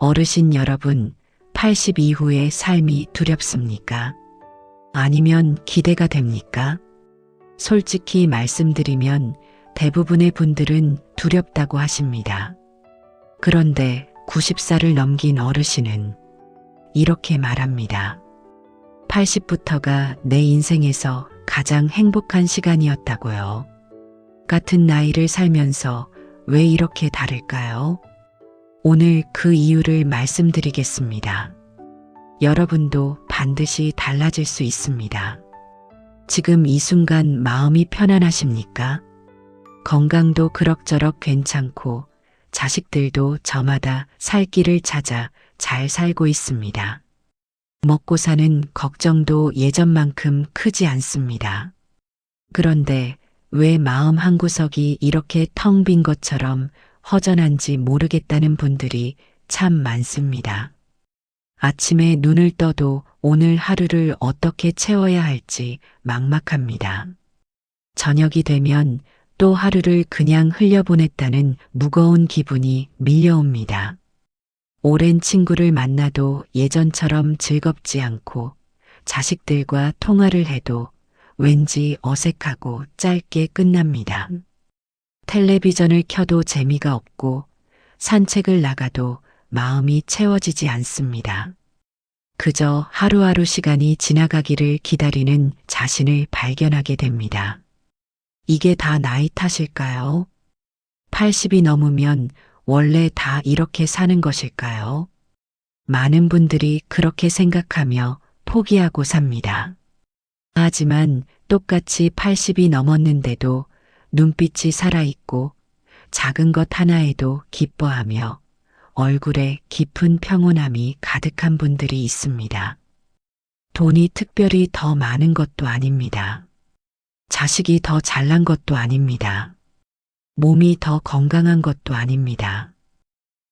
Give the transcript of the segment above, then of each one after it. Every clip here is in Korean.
어르신 여러분, 80 이후의 삶이 두렵습니까? 아니면 기대가 됩니까? 솔직히 말씀드리면 대부분의 분들은 두렵다고 하십니다. 그런데 90살을 넘긴 어르신은 이렇게 말합니다. 80부터가 내 인생에서 가장 행복한 시간이었다고요. 같은 나이를 살면서 왜 이렇게 다를까요? 오늘 그 이유를 말씀드리겠습니다. 여러분도 반드시 달라질 수 있습니다. 지금 이 순간 마음이 편안하십니까? 건강도 그럭저럭 괜찮고 자식들도 저마다 살 길을 찾아 잘 살고 있습니다. 먹고 사는 걱정도 예전만큼 크지 않습니다. 그런데 왜 마음 한구석이 이렇게 텅 빈 것처럼 허전한지 모르겠다는 분들이 참 많습니다. 아침에 눈을 떠도 오늘 하루를 어떻게 채워야 할지 막막합니다. 저녁이 되면 또 하루를 그냥 흘려보냈다는 무거운 기분이 밀려옵니다. 오랜 친구를 만나도 예전처럼 즐겁지 않고 자식들과 통화를 해도 왠지 어색하고 짧게 끝납니다. 텔레비전을 켜도 재미가 없고 산책을 나가도 마음이 채워지지 않습니다. 그저 하루하루 시간이 지나가기를 기다리는 자신을 발견하게 됩니다. 이게 다 나이 탓일까요? 80이 넘으면 원래 다 이렇게 사는 것일까요? 많은 분들이 그렇게 생각하며 포기하고 삽니다. 하지만 똑같이 80이 넘었는데도 눈빛이 살아있고 작은 것 하나에도 기뻐하며 얼굴에 깊은 평온함이 가득한 분들이 있습니다. 돈이 특별히 더 많은 것도 아닙니다. 자식이 더 잘난 것도 아닙니다. 몸이 더 건강한 것도 아닙니다.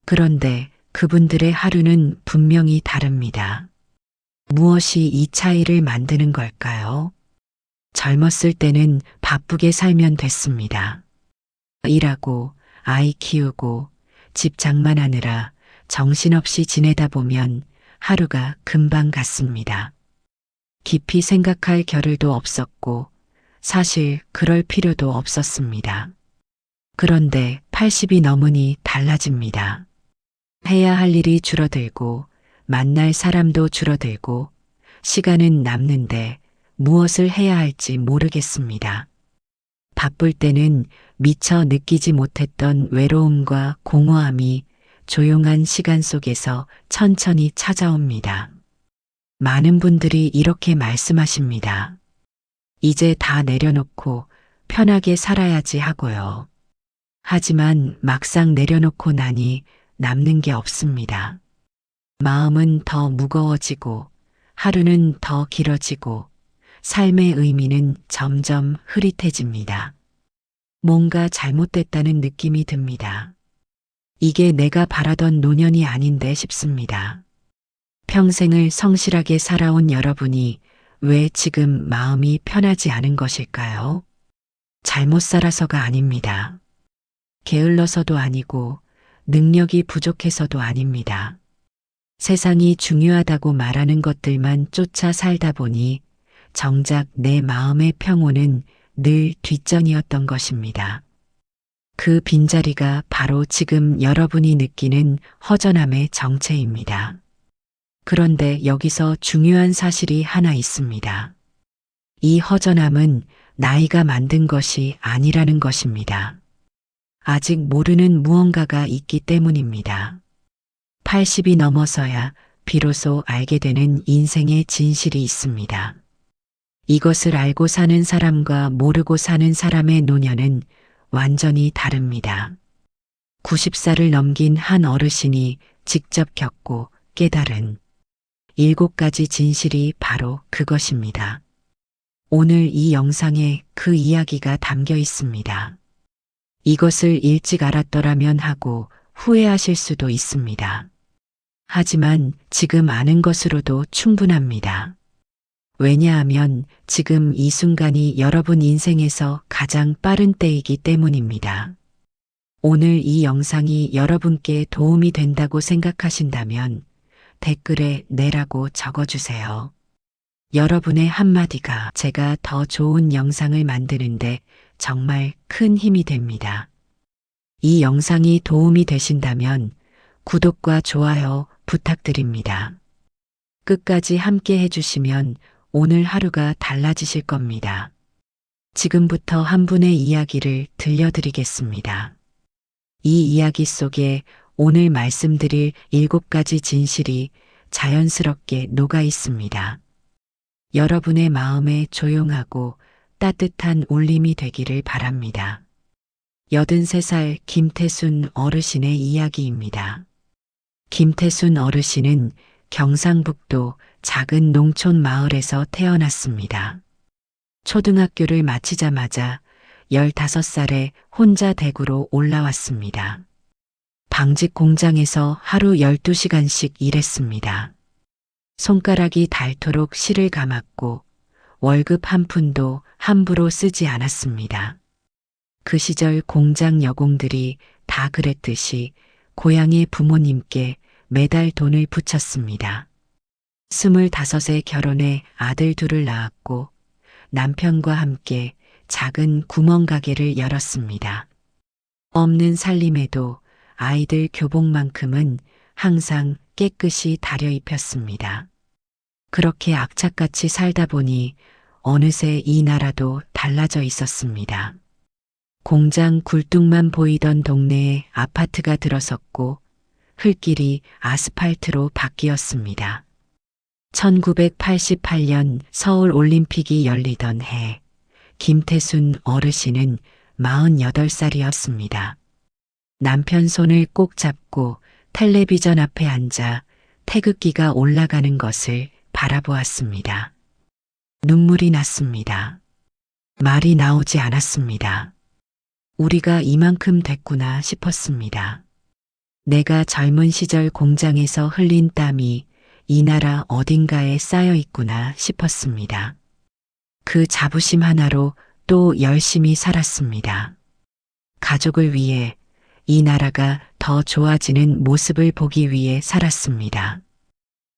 그런데 그분들의 하루는 분명히 다릅니다. 무엇이 이 차이를 만드는 걸까요? 젊었을 때는 바쁘게 살면 됐습니다. 일하고 아이 키우고 집 장만하느라 정신없이 지내다 보면 하루가 금방 갔습니다. 깊이 생각할 겨를도 없었고 사실 그럴 필요도 없었습니다. 그런데 80이 넘으니 달라집니다. 해야 할 일이 줄어들고 만날 사람도 줄어들고 시간은 남는데 무엇을 해야 할지 모르겠습니다. 바쁠 때는 미처 느끼지 못했던 외로움과 공허함이 조용한 시간 속에서 천천히 찾아옵니다. 많은 분들이 이렇게 말씀하십니다. 이제 다 내려놓고 편하게 살아야지 하고요. 하지만 막상 내려놓고 나니 남는 게 없습니다. 마음은 더 무거워지고 하루는 더 길어지고 삶의 의미는 점점 흐릿해집니다. 뭔가 잘못됐다는 느낌이 듭니다. 이게 내가 바라던 노년이 아닌데 싶습니다. 평생을 성실하게 살아온 여러분이 왜 지금 마음이 편하지 않은 것일까요? 잘못 살아서가 아닙니다. 게을러서도 아니고 능력이 부족해서도 아닙니다. 세상이 중요하다고 말하는 것들만 쫓아 살다 보니 정작 내 마음의 평온은 늘 뒷전이었던 것입니다. 그 빈자리가 바로 지금 여러분이 느끼는 허전함의 정체입니다. 그런데 여기서 중요한 사실이 하나 있습니다. 이 허전함은 나이가 만든 것이 아니라는 것입니다. 아직 모르는 무언가가 있기 때문입니다. 80이 넘어서야 비로소 알게 되는 인생의 진실이 있습니다. 이것을 알고 사는 사람과 모르고 사는 사람의 노년은 완전히 다릅니다. 90살을 넘긴 한 어르신이 직접 겪고 깨달은 7가지 진실이 바로 그것입니다. 오늘 이 영상에 그 이야기가 담겨 있습니다. 이것을 일찍 알았더라면 하고 후회하실 수도 있습니다. 하지만 지금 아는 것으로도 충분합니다. 왜냐하면 지금 이 순간이 여러분 인생에서 가장 빠른 때이기 때문입니다. 오늘 이 영상이 여러분께 도움이 된다고 생각하신다면 댓글에 네라고 적어주세요. 여러분의 한마디가 제가 더 좋은 영상을 만드는데 정말 큰 힘이 됩니다. 이 영상이 도움이 되신다면 구독과 좋아요 부탁드립니다. 끝까지 함께 해주시면 오늘 하루가 달라지실 겁니다. 지금부터 한 분의 이야기를 들려드리겠습니다. 이 이야기 속에 오늘 말씀드릴 7가지 진실이 자연스럽게 녹아 있습니다. 여러분의 마음에 조용하고 따뜻한 울림이 되기를 바랍니다. 83살 김태순 어르신의 이야기입니다. 김태순 어르신은 경상북도 작은 농촌 마을에서 태어났습니다. 초등학교를 마치자마자 15살에 혼자 대구로 올라왔습니다. 방직 공장에서 하루 12시간씩 일했습니다. 손가락이 닳도록 실을 감았고 월급 한 푼도 함부로 쓰지 않았습니다. 그 시절 공장 여공들이 다 그랬듯이 고향의 부모님께 매달 돈을 붙였습니다. 25에 결혼해 아들 둘을 낳았고 남편과 함께 작은 구멍가게를 열었습니다. 없는 살림에도 아이들 교복만큼은 항상 깨끗이 다려 입혔습니다. 그렇게 악착같이 살다 보니 어느새 이 나라도 달라져 있었습니다. 공장 굴뚝만 보이던 동네에 아파트가 들어섰고 흙길이 아스팔트로 바뀌었습니다. 1988년 서울 올림픽이 열리던 해, 김태순 어르신은 48살이었습니다. 남편 손을 꼭 잡고 텔레비전 앞에 앉아 태극기가 올라가는 것을 바라보았습니다. 눈물이 났습니다. 말이 나오지 않았습니다. 우리가 이만큼 됐구나 싶었습니다. 내가 젊은 시절 공장에서 흘린 땀이 이 나라 어딘가에 쌓여 있구나 싶었습니다. 그 자부심 하나로 또 열심히 살았습니다. 가족을 위해 이 나라가 더 좋아지는 모습을 보기 위해 살았습니다.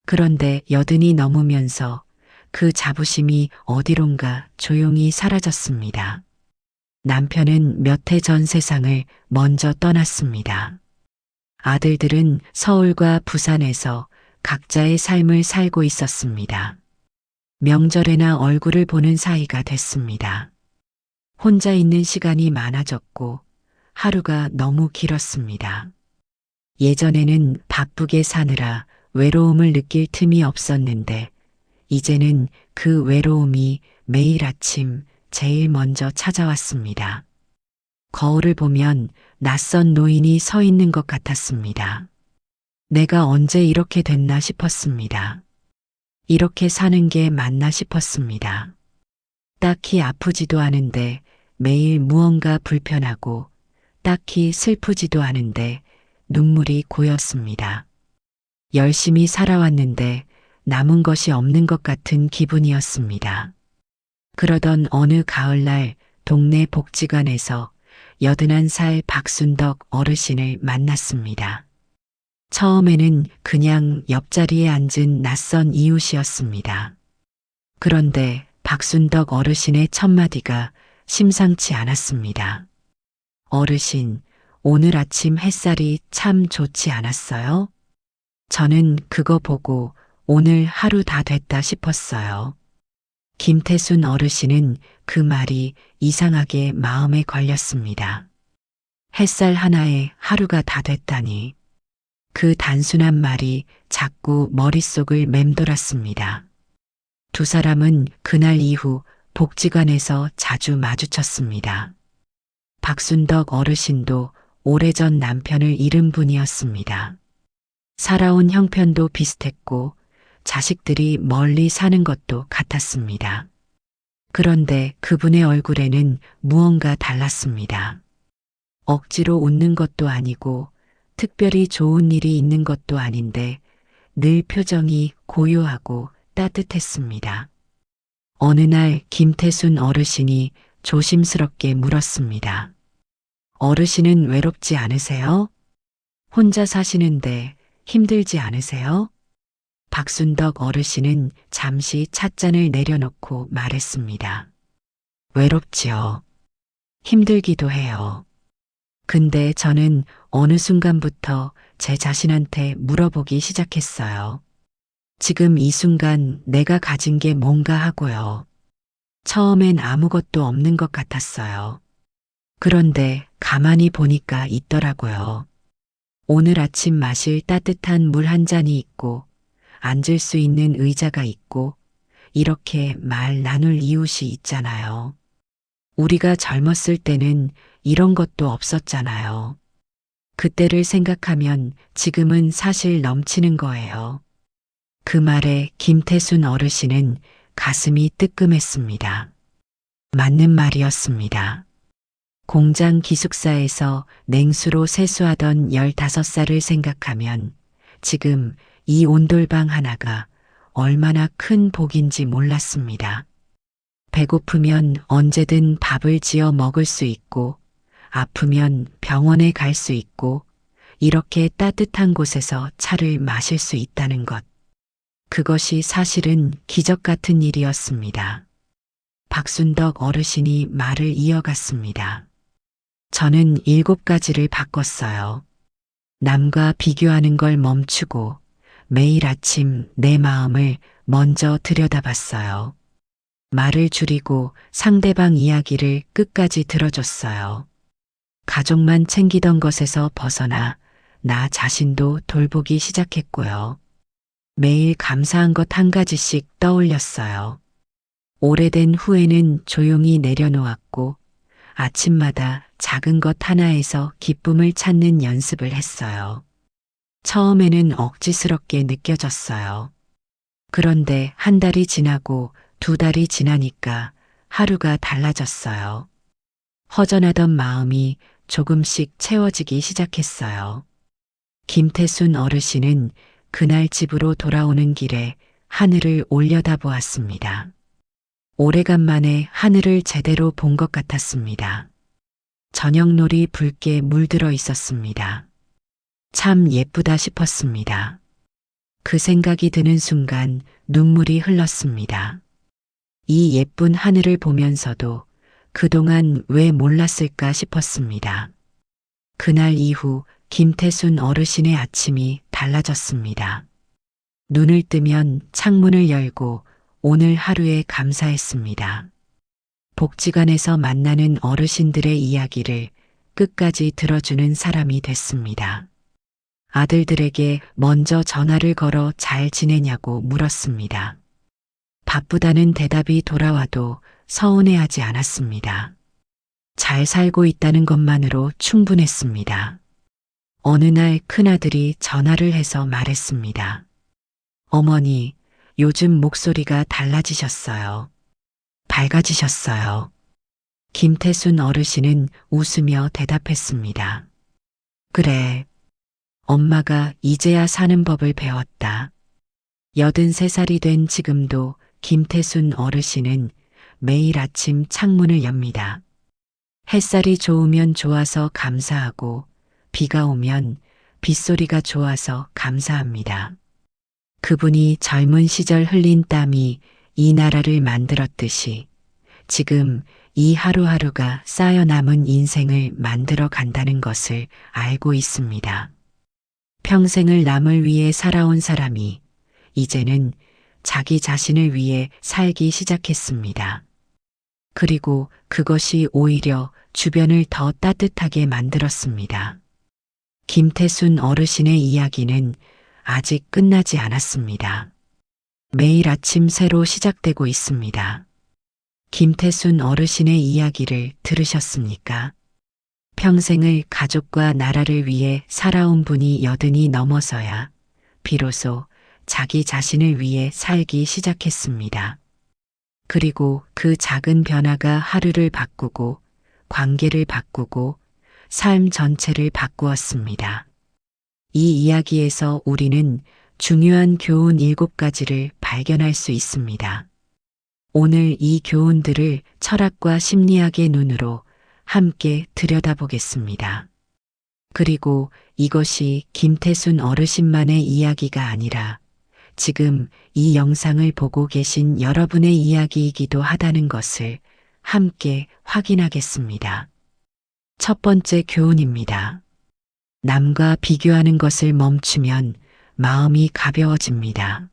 그런데 80이 넘으면서 그 자부심이 어디론가 조용히 사라졌습니다. 남편은 몇 해 전 세상을 먼저 떠났습니다. 아들들은 서울과 부산에서 각자의 삶을 살고 있었습니다. 명절에나 얼굴을 보는 사이가 됐습니다. 혼자 있는 시간이 많아졌고 하루가 너무 길었습니다. 예전에는 바쁘게 사느라 외로움을 느낄 틈이 없었는데 이제는 그 외로움이 매일 아침 제일 먼저 찾아왔습니다. 거울을 보면 낯선 노인이 서 있는 것 같았습니다. 내가 언제 이렇게 됐나 싶었습니다. 이렇게 사는 게 맞나 싶었습니다. 딱히 아프지도 않은데 매일 무언가 불편하고 딱히 슬프지도 않은데 눈물이 고였습니다. 열심히 살아왔는데 남은 것이 없는 것 같은 기분이었습니다. 그러던 어느 가을날 동네 복지관에서 81살 박순덕 어르신을 만났습니다. 처음에는 그냥 옆자리에 앉은 낯선 이웃이었습니다. 그런데 박순덕 어르신의 첫마디가 심상치 않았습니다. 어르신, 오늘 아침 햇살이 참 좋지 않았어요? 저는 그거 보고 오늘 하루 다 됐다 싶었어요. 김태순 어르신은 그 말이 이상하게 마음에 걸렸습니다. 햇살 하나에 하루가 다 됐다니. 그 단순한 말이 자꾸 머릿속을 맴돌았습니다. 두 사람은 그날 이후 복지관에서 자주 마주쳤습니다. 박순덕 어르신도 오래전 남편을 잃은 분이었습니다. 살아온 형편도 비슷했고 자식들이 멀리 사는 것도 같았습니다. 그런데 그분의 얼굴에는 무언가 달랐습니다. 억지로 웃는 것도 아니고 특별히 좋은 일이 있는 것도 아닌데 늘 표정이 고요하고 따뜻했습니다. 어느 날 김태순 어르신이 조심스럽게 물었습니다. 어르신은 외롭지 않으세요? 혼자 사시는데 힘들지 않으세요? 박순덕 어르신은 잠시 찻잔을 내려놓고 말했습니다. 외롭지요. 힘들기도 해요. 근데 저는 어느 순간부터 제 자신한테 물어보기 시작했어요. 지금 이 순간 내가 가진 게 뭔가 하고요. 처음엔 아무것도 없는 것 같았어요. 그런데 가만히 보니까 있더라고요. 오늘 아침 마실 따뜻한 물 한 잔이 있고, 앉을 수 있는 의자가 있고, 이렇게 말 나눌 이웃이 있잖아요. 우리가 젊었을 때는 이런 것도 없었잖아요. 그때를 생각하면 지금은 사실 넘치는 거예요. 그 말에 김태순 어르신은 가슴이 뜨끔했습니다. 맞는 말이었습니다. 공장 기숙사에서 냉수로 세수하던 15살을 생각하면 지금 이 온돌방 하나가 얼마나 큰 복인지 몰랐습니다. 배고프면 언제든 밥을 지어 먹을 수 있고, 아프면 병원에 갈 수 있고, 이렇게 따뜻한 곳에서 차를 마실 수 있다는 것. 그것이 사실은 기적 같은 일이었습니다. 박순덕 어르신이 말을 이어갔습니다. 저는 7가지를 바꿨어요. 남과 비교하는 걸 멈추고 매일 아침 내 마음을 먼저 들여다봤어요. 말을 줄이고 상대방 이야기를 끝까지 들어줬어요. 가족만 챙기던 것에서 벗어나 나 자신도 돌보기 시작했고요. 매일 감사한 것 한 가지씩 떠올렸어요. 오래된 후회는 조용히 내려놓았고 아침마다 작은 것 하나에서 기쁨을 찾는 연습을 했어요. 처음에는 억지스럽게 느껴졌어요. 그런데 한 달이 지나고 2달이 지나니까 하루가 달라졌어요. 허전하던 마음이 조금씩 채워지기 시작했어요. 김태순 어르신은 그날 집으로 돌아오는 길에 하늘을 올려다보았습니다. 오래간만에 하늘을 제대로 본 것 같았습니다. 저녁놀이 붉게 물들어 있었습니다. 참 예쁘다 싶었습니다. 그 생각이 드는 순간 눈물이 흘렀습니다. 이 예쁜 하늘을 보면서도 그동안 왜 몰랐을까 싶었습니다. 그날 이후 김태순 어르신의 아침이 달라졌습니다. 눈을 뜨면 창문을 열고 오늘 하루에 감사했습니다. 복지관에서 만나는 어르신들의 이야기를 끝까지 들어주는 사람이 됐습니다. 아들들에게 먼저 전화를 걸어 잘 지내냐고 물었습니다. 바쁘다는 대답이 돌아와도 서운해하지 않았습니다. 잘 살고 있다는 것만으로 충분했습니다. 어느 날 큰아들이 전화를 해서 말했습니다. 어머니, 요즘 목소리가 달라지셨어요. 밝아지셨어요. 김태순 어르신은 웃으며 대답했습니다. 그래, 엄마가 이제야 사는 법을 배웠다. 83살이 된 지금도 김태순 어르신은 매일 아침 창문을 엽니다. 햇살이 좋으면 좋아서 감사하고 비가 오면 빗소리가 좋아서 감사합니다. 그분이 젊은 시절 흘린 땀이 이 나라를 만들었듯이 지금 이 하루하루가 쌓여 남은 인생을 만들어 간다는 것을 알고 있습니다. 평생을 남을 위해 살아온 사람이 이제는 자기 자신을 위해 살기 시작했습니다. 그리고 그것이 오히려 주변을 더 따뜻하게 만들었습니다. 김태순 어르신의 이야기는 아직 끝나지 않았습니다. 매일 아침 새로 시작되고 있습니다. 김태순 어르신의 이야기를 들으셨습니까? 평생을 가족과 나라를 위해 살아온 분이 80이 넘어서야 비로소 자기 자신을 위해 살기 시작했습니다. 그리고 그 작은 변화가 하루를 바꾸고 관계를 바꾸고 삶 전체를 바꾸었습니다. 이 이야기에서 우리는 중요한 교훈 7가지를 발견할 수 있습니다. 오늘 이 교훈들을 철학과 심리학의 눈으로 함께 들여다보겠습니다. 그리고 이것이 김태순 어르신만의 이야기가 아니라 지금 이 영상을 보고 계신 여러분의 이야기이기도 하다는 것을 함께 확인하겠습니다. 첫 번째 교훈입니다. 남과 비교하는 것을 멈추면 마음이 가벼워집니다.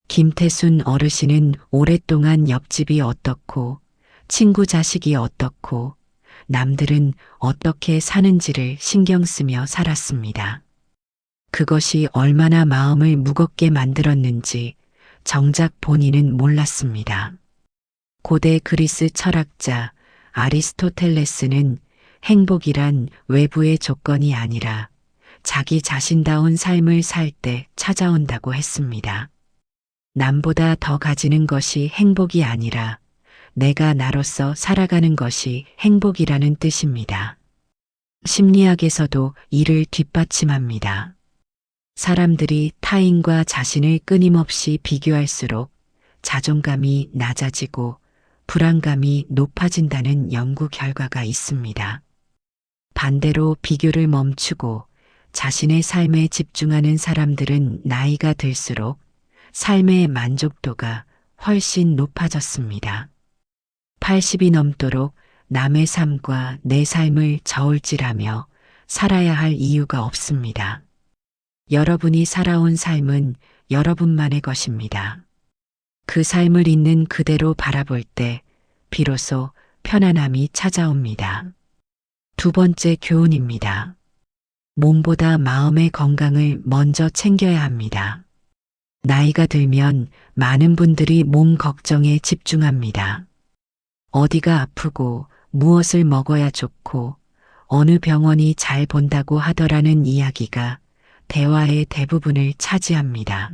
김태순 어르신은 오랫동안 옆집이 어떻고 친구 자식이 어떻고 남들은 어떻게 사는지를 신경 쓰며 살았습니다. 그것이 얼마나 마음을 무겁게 만들었는지 정작 본인은 몰랐습니다. 고대 그리스 철학자 아리스토텔레스는 행복이란 외부의 조건이 아니라 자기 자신다운 삶을 살 때 찾아온다고 했습니다. 남보다 더 가지는 것이 행복이 아니라 내가 나로서 살아가는 것이 행복이라는 뜻입니다. 심리학에서도 이를 뒷받침합니다. 사람들이 타인과 자신을 끊임없이 비교할수록 자존감이 낮아지고 불안감이 높아진다는 연구 결과가 있습니다. 반대로 비교를 멈추고 자신의 삶에 집중하는 사람들은 나이가 들수록 삶의 만족도가 훨씬 높아졌습니다. 80이 넘도록 남의 삶과 내 삶을 저울질하며 살아야 할 이유가 없습니다. 여러분이 살아온 삶은 여러분만의 것입니다. 그 삶을 있는 그대로 바라볼 때 비로소 편안함이 찾아옵니다. 두 번째 교훈입니다. 몸보다 마음의 건강을 먼저 챙겨야 합니다. 나이가 들면 많은 분들이 몸 걱정에 집중합니다. 어디가 아프고 무엇을 먹어야 좋고 어느 병원이 잘 본다고 하더라는 이야기가 대화의 대부분을 차지합니다.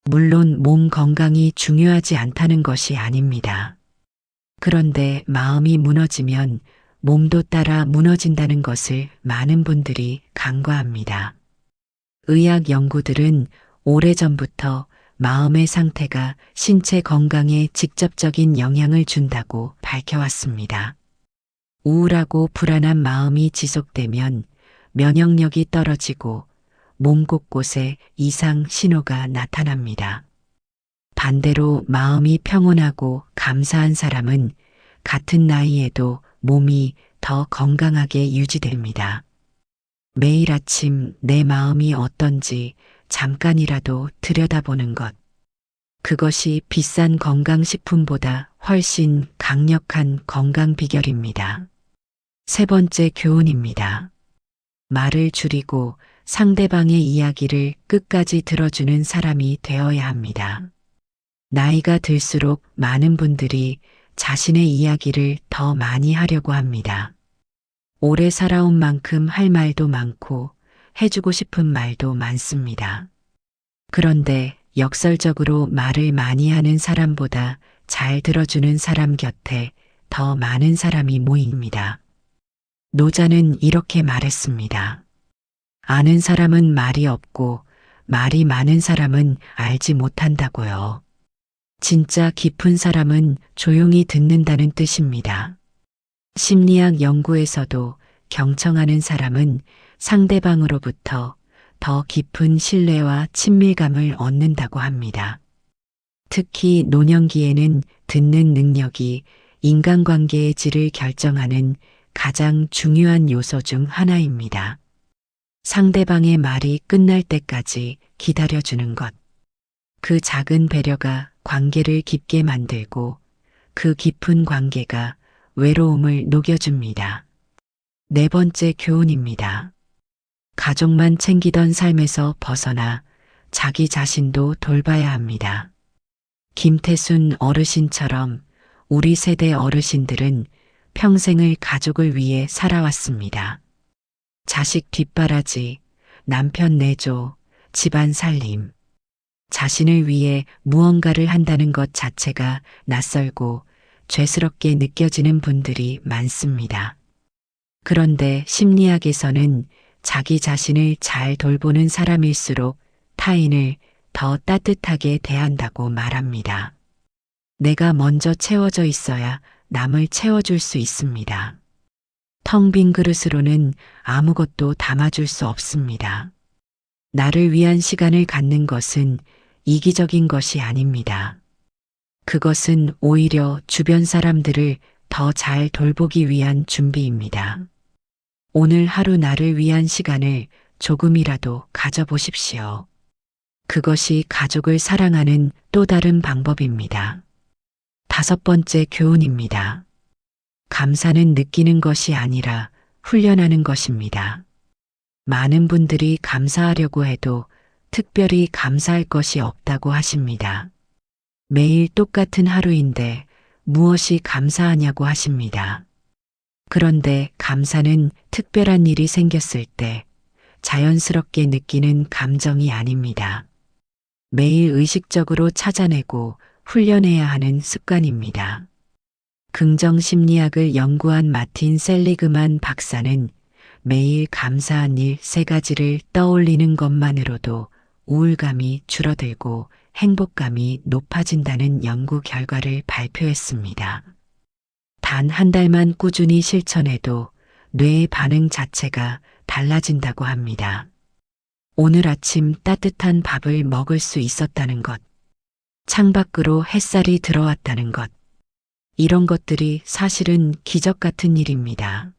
물론 몸 건강이 중요하지 않다는 것이 아닙니다. 그런데 마음이 무너지면 몸도 따라 무너진다는 것을 많은 분들이 간과합니다. 의학 연구들은 오래전부터 마음의 상태가 신체 건강에 직접적인 영향을 준다고 밝혀왔습니다. 우울하고 불안한 마음이 지속되면 면역력이 떨어지고 몸 곳곳에 이상 신호가 나타납니다. 반대로 마음이 평온하고 감사한 사람은 같은 나이에도 몸이 더 건강하게 유지됩니다. 매일 아침 내 마음이 어떤지 잠깐이라도 들여다보는 것. 그것이 비싼 건강식품보다 훨씬 강력한 건강 비결입니다. 세 번째 교훈입니다. 말을 줄이고 상대방의 이야기를 끝까지 들어주는 사람이 되어야 합니다. 나이가 들수록 많은 분들이 자신의 이야기를 더 많이 하려고 합니다. 오래 살아온 만큼 할 말도 많고 해주고 싶은 말도 많습니다. 그런데 역설적으로 말을 많이 하는 사람보다 잘 들어주는 사람 곁에 더 많은 사람이 모입니다. 노자는 이렇게 말했습니다. 아는 사람은 말이 없고 말이 많은 사람은 알지 못한다고요. 진짜 깊은 사람은 조용히 듣는다는 뜻입니다. 심리학 연구에서도 경청하는 사람은 상대방으로부터 더 깊은 신뢰와 친밀감을 얻는다고 합니다. 특히 노년기에는 듣는 능력이 인간관계의 질을 결정하는 가장 중요한 요소 중 하나입니다. 상대방의 말이 끝날 때까지 기다려주는 것. 그 작은 배려가 관계를 깊게 만들고 그 깊은 관계가 외로움을 녹여줍니다. 네 번째 교훈입니다. 가족만 챙기던 삶에서 벗어나 자기 자신도 돌봐야 합니다. 김태순 어르신처럼 우리 세대 어르신들은 평생을 가족을 위해 살아왔습니다. 자식 뒷바라지, 남편 내조, 집안 살림. 자신을 위해 무언가를 한다는 것 자체가 낯설고 죄스럽게 느껴지는 분들이 많습니다. 그런데 심리학에서는 자기 자신을 잘 돌보는 사람일수록 타인을 더 따뜻하게 대한다고 말합니다. 내가 먼저 채워져 있어야 남을 채워줄 수 있습니다. 텅 빈 그릇으로는 아무것도 담아줄 수 없습니다. 나를 위한 시간을 갖는 것은 이기적인 것이 아닙니다. 그것은 오히려 주변 사람들을 더 잘 돌보기 위한 준비입니다. 오늘 하루 나를 위한 시간을 조금이라도 가져보십시오. 그것이 가족을 사랑하는 또 다른 방법입니다. 5번째 교훈입니다. 감사는 느끼는 것이 아니라 훈련하는 것입니다. 많은 분들이 감사하려고 해도 특별히 감사할 것이 없다고 하십니다. 매일 똑같은 하루인데 무엇이 감사하냐고 하십니다. 그런데 감사는 특별한 일이 생겼을 때 자연스럽게 느끼는 감정이 아닙니다. 매일 의식적으로 찾아내고 훈련해야 하는 습관입니다. 긍정 심리학을 연구한 마틴 셀리그만 박사는 매일 감사한 일 3가지를 떠올리는 것만으로도 우울감이 줄어들고 행복감이 높아진다는 연구 결과를 발표했습니다. 단 한 달만 꾸준히 실천해도 뇌의 반응 자체가 달라진다고 합니다. 오늘 아침 따뜻한 밥을 먹을 수 있었다는 것, 창밖으로 햇살이 들어왔다는 것, 이런 것들이 사실은 기적 같은 일입니다.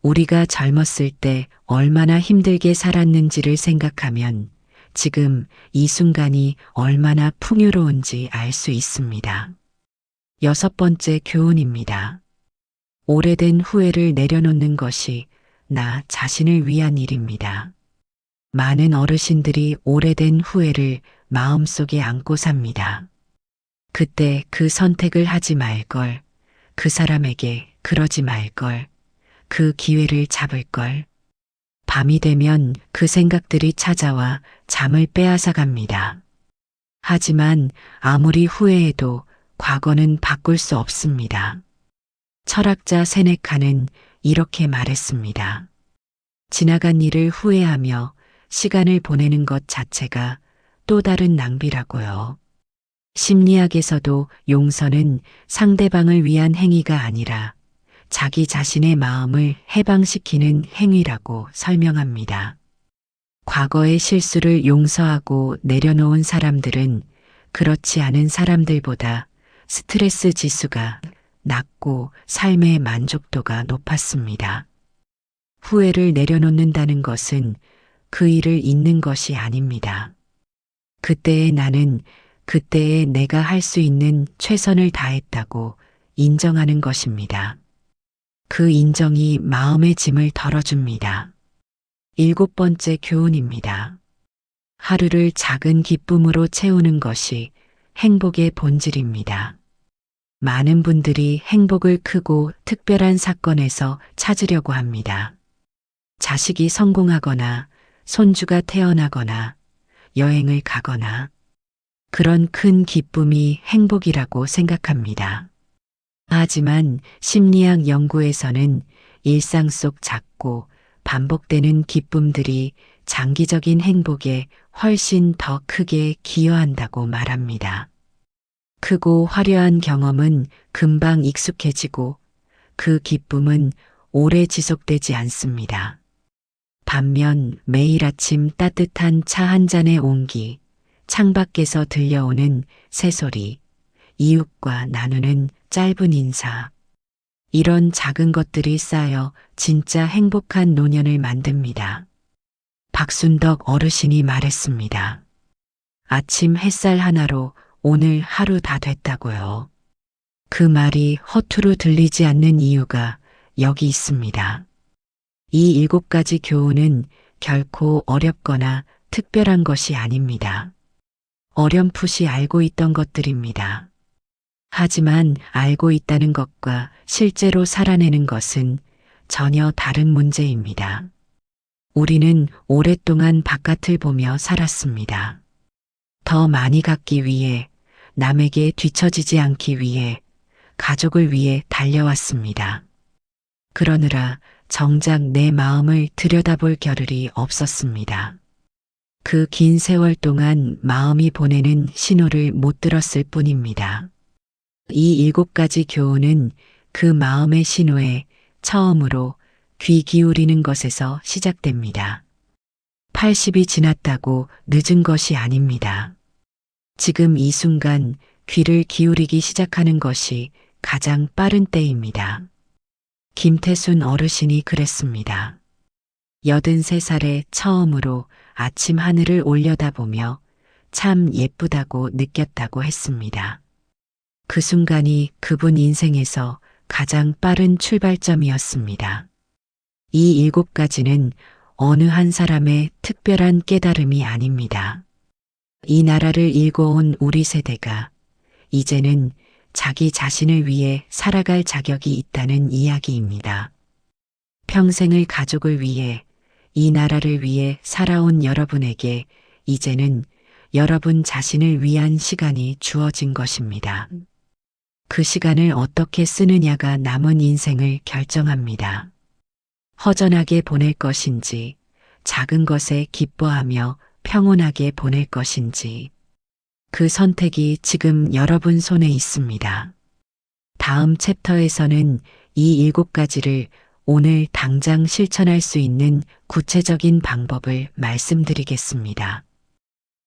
우리가 젊었을 때 얼마나 힘들게 살았는지를 생각하면 지금 이 순간이 얼마나 풍요로운지 알 수 있습니다. 6번째 교훈입니다. 오래된 후회를 내려놓는 것이 나 자신을 위한 일입니다. 많은 어르신들이 오래된 후회를 마음속에 안고 삽니다. 그때 그 선택을 하지 말걸, 그 사람에게 그러지 말걸, 그 기회를 잡을걸. 밤이 되면 그 생각들이 찾아와 잠을 빼앗아 갑니다. 하지만 아무리 후회해도 과거는 바꿀 수 없습니다. 철학자 세네카는 이렇게 말했습니다. 지나간 일을 후회하며 시간을 보내는 것 자체가 또 다른 낭비라고요. 심리학에서도 용서는 상대방을 위한 행위가 아니라 자기 자신의 마음을 해방시키는 행위라고 설명합니다. 과거의 실수를 용서하고 내려놓은 사람들은 그렇지 않은 사람들보다 스트레스 지수가 낮고 삶의 만족도가 높았습니다. 후회를 내려놓는다는 것은 그 일을 잊는 것이 아닙니다. 그때의 나는 그때의 내가 할 수 있는 최선을 다했다고 인정하는 것입니다. 그 인정이 마음의 짐을 덜어줍니다. 7번째 교훈입니다. 하루를 작은 기쁨으로 채우는 것이 행복의 본질입니다. 많은 분들이 행복을 크고 특별한 사건에서 찾으려고 합니다. 자식이 성공하거나 손주가 태어나거나 여행을 가거나 그런 큰 기쁨이 행복이라고 생각합니다. 하지만 심리학 연구에서는 일상 속 작고 반복되는 기쁨들이 장기적인 행복에 훨씬 더 크게 기여한다고 말합니다. 크고 화려한 경험은 금방 익숙해지고 그 기쁨은 오래 지속되지 않습니다. 반면 매일 아침 따뜻한 차 한 잔의 온기, 창밖에서 들려오는 새소리, 이웃과 나누는 짧은 인사, 이런 작은 것들이 쌓여 진짜 행복한 노년을 만듭니다. 박순덕 어르신이 말했습니다. 아침 햇살 하나로 오늘 하루 다 됐다고요. 그 말이 허투루 들리지 않는 이유가 여기 있습니다. 이 7가지 교훈은 결코 어렵거나 특별한 것이 아닙니다. 어렴풋이 알고 있던 것들입니다. 하지만 알고 있다는 것과 실제로 살아내는 것은 전혀 다른 문제입니다. 우리는 오랫동안 바깥을 보며 살았습니다. 더 많이 갖기 위해, 남에게 뒤처지지 않기 위해, 가족을 위해 달려왔습니다. 그러느라 정작 내 마음을 들여다볼 겨를이 없었습니다. 그 긴 세월 동안 마음이 보내는 신호를 못 들었을 뿐입니다. 이 7가지 교훈은 그 마음의 신호에 처음으로 귀 기울이는 것에서 시작됩니다. 80이 지났다고 늦은 것이 아닙니다. 지금 이 순간 귀를 기울이기 시작하는 것이 가장 빠른 때입니다. 김태순 어르신이 그랬습니다. 83살에 처음으로 아침 하늘을 올려다보며 참 예쁘다고 느꼈다고 했습니다. 그 순간이 그분 인생에서 가장 빠른 출발점이었습니다. 이 7가지는 어느 한 사람의 특별한 깨달음이 아닙니다. 이 나라를 일궈온 우리 세대가 이제는 자기 자신을 위해 살아갈 자격이 있다는 이야기입니다. 평생을 가족을 위해 이 나라를 위해 살아온 여러분에게 이제는 여러분 자신을 위한 시간이 주어진 것입니다. 그 시간을 어떻게 쓰느냐가 남은 인생을 결정합니다. 허전하게 보낼 것인지, 작은 것에 기뻐하며 평온하게 보낼 것인지, 그 선택이 지금 여러분 손에 있습니다. 다음 챕터에서는 이 7가지를 오늘 당장 실천할 수 있는 구체적인 방법을 말씀드리겠습니다.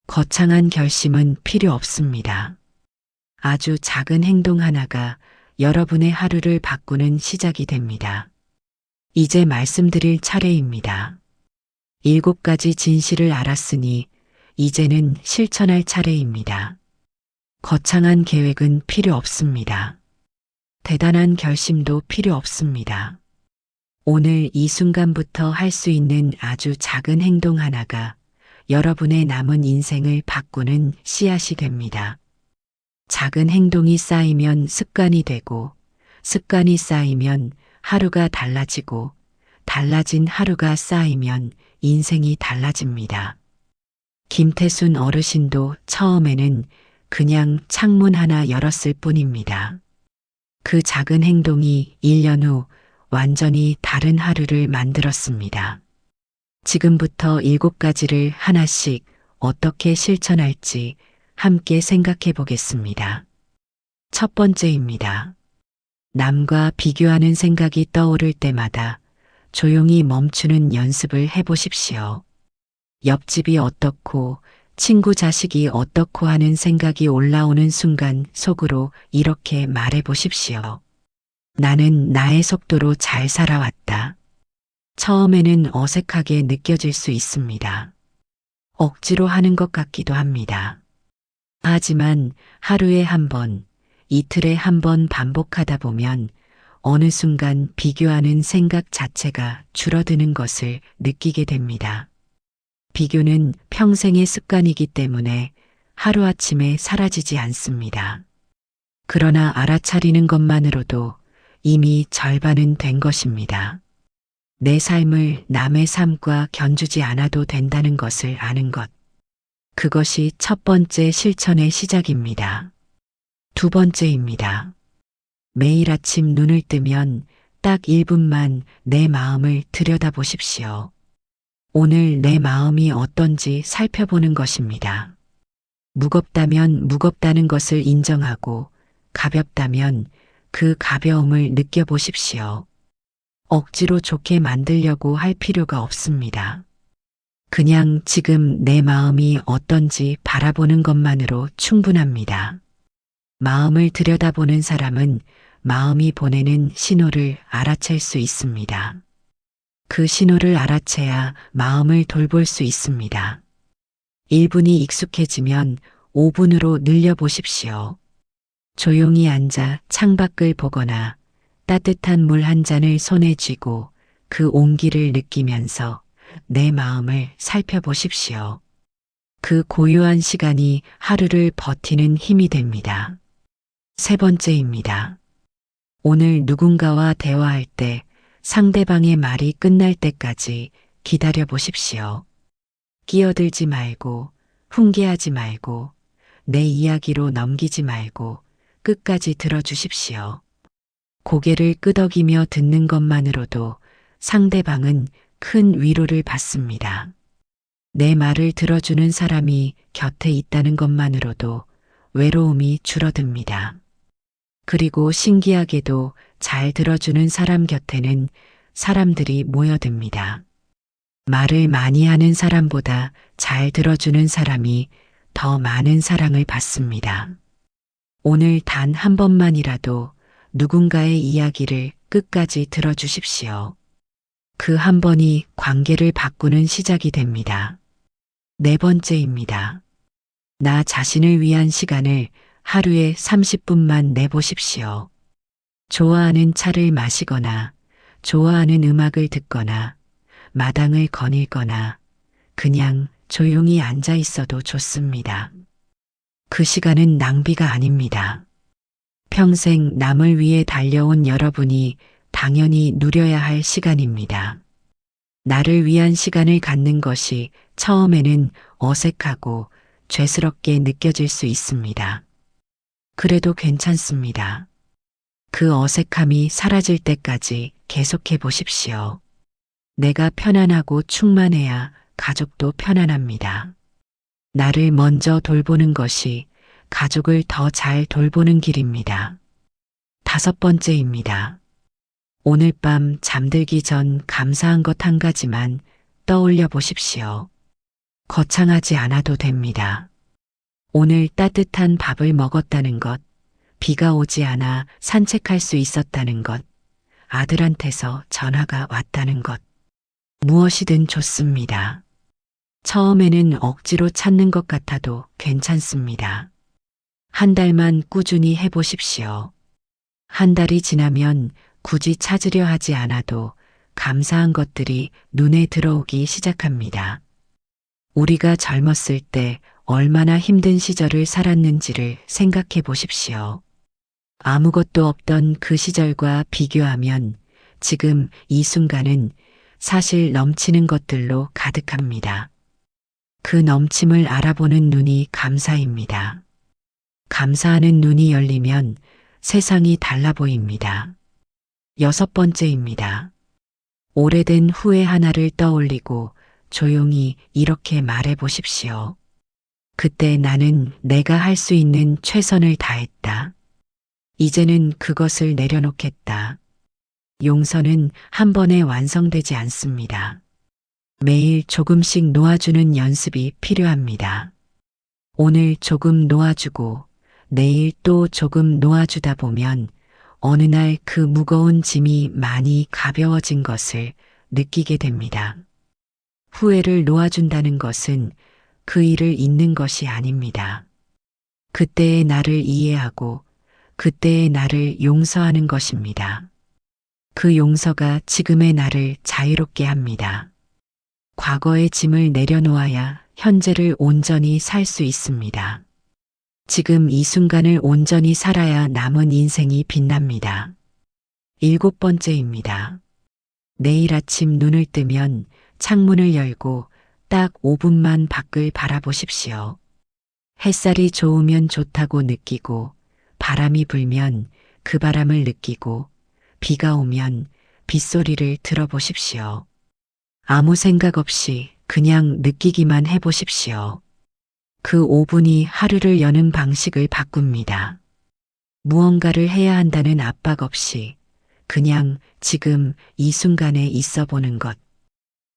거창한 결심은 필요 없습니다. 아주 작은 행동 하나가 여러분의 하루를 바꾸는 시작이 됩니다. 이제 말씀드릴 차례입니다. 7가지 진실을 알았으니 이제는 실천할 차례입니다. 거창한 계획은 필요 없습니다. 대단한 결심도 필요 없습니다. 오늘 이 순간부터 할 수 있는 아주 작은 행동 하나가 여러분의 남은 인생을 바꾸는 씨앗이 됩니다. 작은 행동이 쌓이면 습관이 되고, 습관이 쌓이면 하루가 달라지고, 달라진 하루가 쌓이면 인생이 달라집니다. 김태순 어르신도 처음에는 그냥 창문 하나 열었을 뿐입니다. 그 작은 행동이 1년 후 완전히 다른 하루를 만들었습니다. 지금부터 7가지를 하나씩 어떻게 실천할지 함께 생각해 보겠습니다. 첫 번째입니다. 남과 비교하는 생각이 떠오를 때마다 조용히 멈추는 연습을 해보십시오. 옆집이 어떻고 친구 자식이 어떻고 하는 생각이 올라오는 순간 속으로 이렇게 말해보십시오. 나는 나의 속도로 잘 살아왔다. 처음에는 어색하게 느껴질 수 있습니다. 억지로 하는 것 같기도 합니다. 하지만 하루에 한 번, 이틀에 한 번 반복하다 보면 어느 순간 비교하는 생각 자체가 줄어드는 것을 느끼게 됩니다. 비교는 평생의 습관이기 때문에 하루아침에 사라지지 않습니다. 그러나 알아차리는 것만으로도 이미 절반은 된 것입니다. 내 삶을 남의 삶과 견주지 않아도 된다는 것을 아는 것. 그것이 첫 번째 실천의 시작입니다. 두 번째입니다. 매일 아침 눈을 뜨면 딱 1분만 내 마음을 들여다보십시오. 오늘 내 마음이 어떤지 살펴보는 것입니다. 무겁다면 무겁다는 것을 인정하고 가볍다면 그 가벼움을 느껴보십시오. 억지로 좋게 만들려고 할 필요가 없습니다. 그냥 지금 내 마음이 어떤지 바라보는 것만으로 충분합니다. 마음을 들여다보는 사람은 마음이 보내는 신호를 알아챌 수 있습니다. 그 신호를 알아채야 마음을 돌볼 수 있습니다. 1분이 익숙해지면 5분으로 늘려보십시오. 조용히 앉아 창밖을 보거나 따뜻한 물 한 잔을 손에 쥐고 그 온기를 느끼면서 내 마음을 살펴보십시오. 그 고요한 시간이 하루를 버티는 힘이 됩니다. 세 번째입니다. 오늘 누군가와 대화할 때 상대방의 말이 끝날 때까지 기다려 보십시오. 끼어들지 말고, 훈계하지 말고, 내 이야기로 넘기지 말고 끝까지 들어주십시오. 고개를 끄덕이며 듣는 것만으로도 상대방은 큰 위로를 받습니다. 내 말을 들어주는 사람이 곁에 있다는 것만으로도 외로움이 줄어듭니다. 그리고 신기하게도 잘 들어주는 사람 곁에는 사람들이 모여듭니다. 말을 많이 하는 사람보다 잘 들어주는 사람이 더 많은 사랑을 받습니다. 오늘 단 한 번만이라도 누군가의 이야기를 끝까지 들어주십시오. 그 한 번이 관계를 바꾸는 시작이 됩니다. 네 번째입니다. 나 자신을 위한 시간을 하루에 30분만 내보십시오. 좋아하는 차를 마시거나, 좋아하는 음악을 듣거나, 마당을 거닐거나, 그냥 조용히 앉아 있어도 좋습니다. 그 시간은 낭비가 아닙니다. 평생 남을 위해 달려온 여러분이 당연히 누려야 할 시간입니다. 나를 위한 시간을 갖는 것이 처음에는 어색하고 죄스럽게 느껴질 수 있습니다. 그래도 괜찮습니다. 그 어색함이 사라질 때까지 계속해 보십시오. 내가 편안하고 충만해야 가족도 편안합니다. 나를 먼저 돌보는 것이 가족을 더 잘 돌보는 길입니다. 다섯 번째입니다. 오늘 밤 잠들기 전 감사한 것 한 가지만 떠올려 보십시오. 거창하지 않아도 됩니다. 오늘 따뜻한 밥을 먹었다는 것, 비가 오지 않아 산책할 수 있었다는 것, 아들한테서 전화가 왔다는 것, 무엇이든 좋습니다. 처음에는 억지로 찾는 것 같아도 괜찮습니다. 한 달만 꾸준히 해보십시오. 한 달이 지나면 굳이 찾으려 하지 않아도 감사한 것들이 눈에 들어오기 시작합니다. 우리가 젊었을 때 얼마나 힘든 시절을 살았는지를 생각해 보십시오. 아무것도 없던 그 시절과 비교하면 지금 이 순간은 사실 넘치는 것들로 가득합니다. 그 넘침을 알아보는 눈이 감사입니다. 감사하는 눈이 열리면 세상이 달라 보입니다. 여섯 번째입니다. 오래된 후회 하나를 떠올리고 조용히 이렇게 말해 보십시오. 그때 나는 내가 할 수 있는 최선을 다했다. 이제는 그것을 내려놓겠다. 용서는 한 번에 완성되지 않습니다. 매일 조금씩 놓아주는 연습이 필요합니다. 오늘 조금 놓아주고 내일 또 조금 놓아주다 보면 어느 날 그 무거운 짐이 많이 가벼워진 것을 느끼게 됩니다. 후회를 놓아준다는 것은 그 일을 잊는 것이 아닙니다. 그때의 나를 이해하고 그때의 나를 용서하는 것입니다. 그 용서가 지금의 나를 자유롭게 합니다. 과거의 짐을 내려놓아야 현재를 온전히 살 수 있습니다. 지금 이 순간을 온전히 살아야 남은 인생이 빛납니다. 일곱 번째입니다. 내일 아침 눈을 뜨면 창문을 열고 딱 5분만 밖을 바라보십시오. 햇살이 좋으면 좋다고 느끼고 바람이 불면 그 바람을 느끼고 비가 오면 빗소리를 들어보십시오. 아무 생각 없이 그냥 느끼기만 해보십시오. 그 5분이 하루를 여는 방식을 바꿉니다. 무언가를 해야 한다는 압박 없이 그냥 지금 이 순간에 있어 보는 것.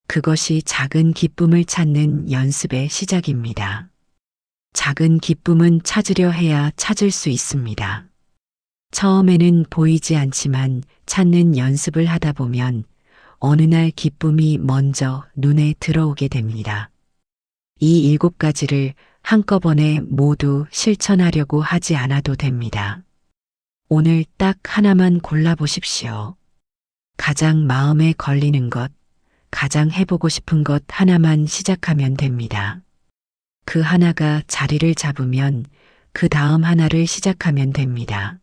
그것이 작은 기쁨을 찾는 연습의 시작입니다. 작은 기쁨은 찾으려 해야 찾을 수 있습니다. 처음에는 보이지 않지만 찾는 연습을 하다 보면 어느 날 기쁨이 먼저 눈에 들어오게 됩니다. 이 7가지를 한꺼번에 모두 실천하려고 하지 않아도 됩니다. 오늘 딱 하나만 골라보십시오. 가장 마음에 걸리는 것, 가장 해보고 싶은 것 하나만 시작하면 됩니다. 그 하나가 자리를 잡으면 그 다음 하나를 시작하면 됩니다.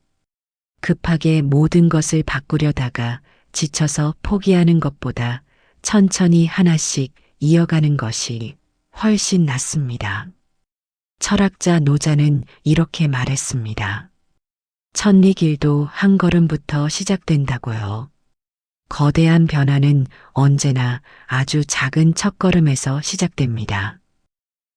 급하게 모든 것을 바꾸려다가 지쳐서 포기하는 것보다 천천히 하나씩 이어가는 것이 훨씬 낫습니다. 철학자 노자는 이렇게 말했습니다. 천리길도 한 걸음부터 시작된다고요. 거대한 변화는 언제나 아주 작은 첫걸음에서 시작됩니다.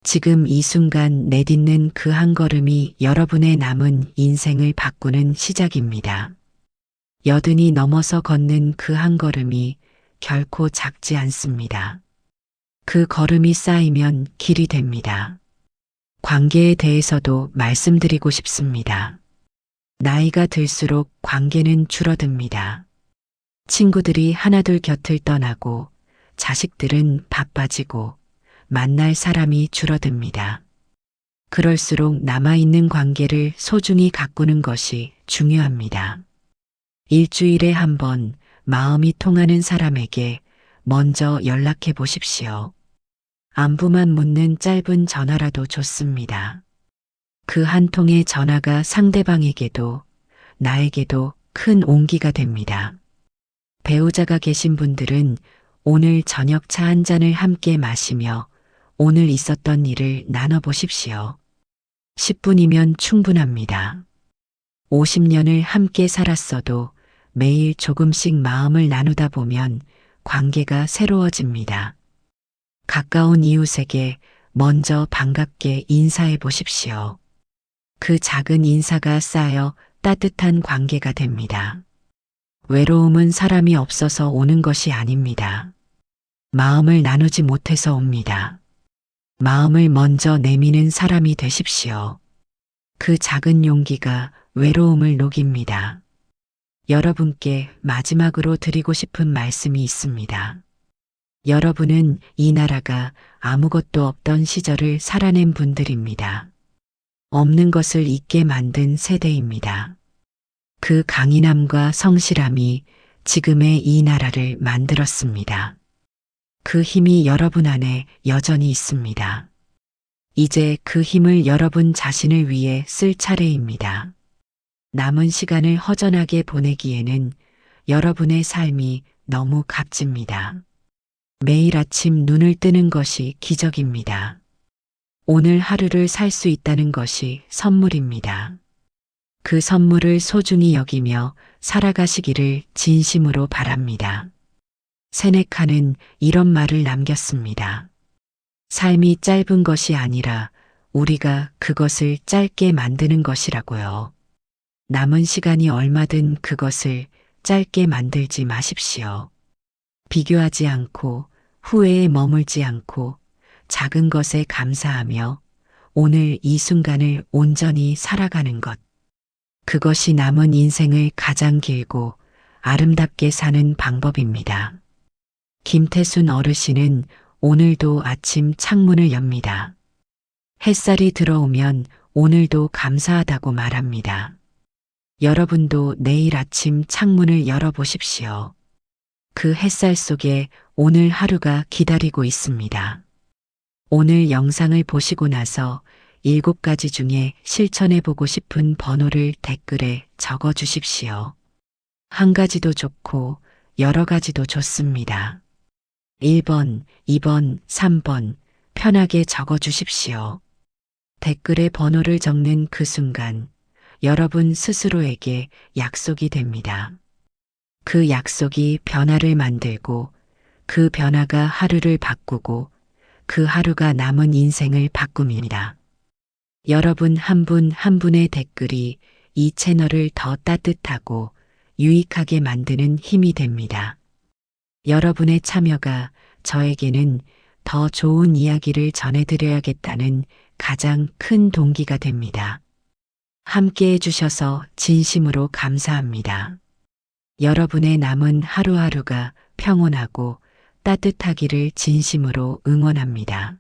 지금 이 순간 내딛는 그 한 걸음이 여러분의 남은 인생을 바꾸는 시작입니다. 여든이 넘어서 걷는 그 한 걸음이 결코 작지 않습니다. 그 걸음이 쌓이면 길이 됩니다. 관계에 대해서도 말씀드리고 싶습니다. 나이가 들수록 관계는 줄어듭니다. 친구들이 하나둘 곁을 떠나고 자식들은 바빠지고 만날 사람이 줄어듭니다. 그럴수록 남아있는 관계를 소중히 가꾸는 것이 중요합니다. 일주일에 한 번 마음이 통하는 사람에게 먼저 연락해 보십시오. 안부만 묻는 짧은 전화라도 좋습니다. 그 한 통의 전화가 상대방에게도 나에게도 큰 온기가 됩니다. 배우자가 계신 분들은 오늘 저녁 차 한 잔을 함께 마시며 오늘 있었던 일을 나눠보십시오. 10분이면 충분합니다. 50년을 함께 살았어도 매일 조금씩 마음을 나누다 보면 관계가 새로워집니다. 가까운 이웃에게 먼저 반갑게 인사해 보십시오. 그 작은 인사가 쌓여 따뜻한 관계가 됩니다. 외로움은 사람이 없어서 오는 것이 아닙니다. 마음을 나누지 못해서 옵니다. 마음을 먼저 내미는 사람이 되십시오. 그 작은 용기가 외로움을 녹입니다. 여러분께 마지막으로 드리고 싶은 말씀이 있습니다. 여러분은 이 나라가 아무것도 없던 시절을 살아낸 분들입니다. 없는 것을 있게 만든 세대입니다. 그 강인함과 성실함이 지금의 이 나라를 만들었습니다. 그 힘이 여러분 안에 여전히 있습니다. 이제 그 힘을 여러분 자신을 위해 쓸 차례입니다. 남은 시간을 허전하게 보내기에는 여러분의 삶이 너무 값집니다. 매일 아침 눈을 뜨는 것이 기적입니다. 오늘 하루를 살 수 있다는 것이 선물입니다. 그 선물을 소중히 여기며 살아가시기를 진심으로 바랍니다. 세네카는 이런 말을 남겼습니다. 삶이 짧은 것이 아니라 우리가 그것을 짧게 만드는 것이라고요. 남은 시간이 얼마든 그것을 짧게 만들지 마십시오. 비교하지 않고 후회에 머물지 않고 작은 것에 감사하며 오늘 이 순간을 온전히 살아가는 것. 그것이 남은 인생을 가장 길고 아름답게 사는 방법입니다. 김태순 어르신은 오늘도 아침 창문을 엽니다. 햇살이 들어오면 오늘도 감사하다고 말합니다. 여러분도 내일 아침 창문을 열어보십시오. 그 햇살 속에 오늘 하루가 기다리고 있습니다. 오늘 영상을 보시고 나서 7가지 중에 실천해보고 싶은 번호를 댓글에 적어 주십시오. 한 가지도 좋고 여러 가지도 좋습니다. 1번, 2번, 3번 편하게 적어 주십시오. 댓글에 번호를 적는 그 순간 여러분 스스로에게 약속이 됩니다. 그 약속이 변화를 만들고 그 변화가 하루를 바꾸고 그 하루가 남은 인생을 바꿉니다. 여러분 한 분 한 분의 댓글이 이 채널을 더 따뜻하고 유익하게 만드는 힘이 됩니다. 여러분의 참여가 저에게는 더 좋은 이야기를 전해드려야겠다는 가장 큰 동기가 됩니다. 함께 해주셔서 진심으로 감사합니다. 여러분의 남은 하루하루가 평온하고 따뜻하기를 진심으로 응원합니다.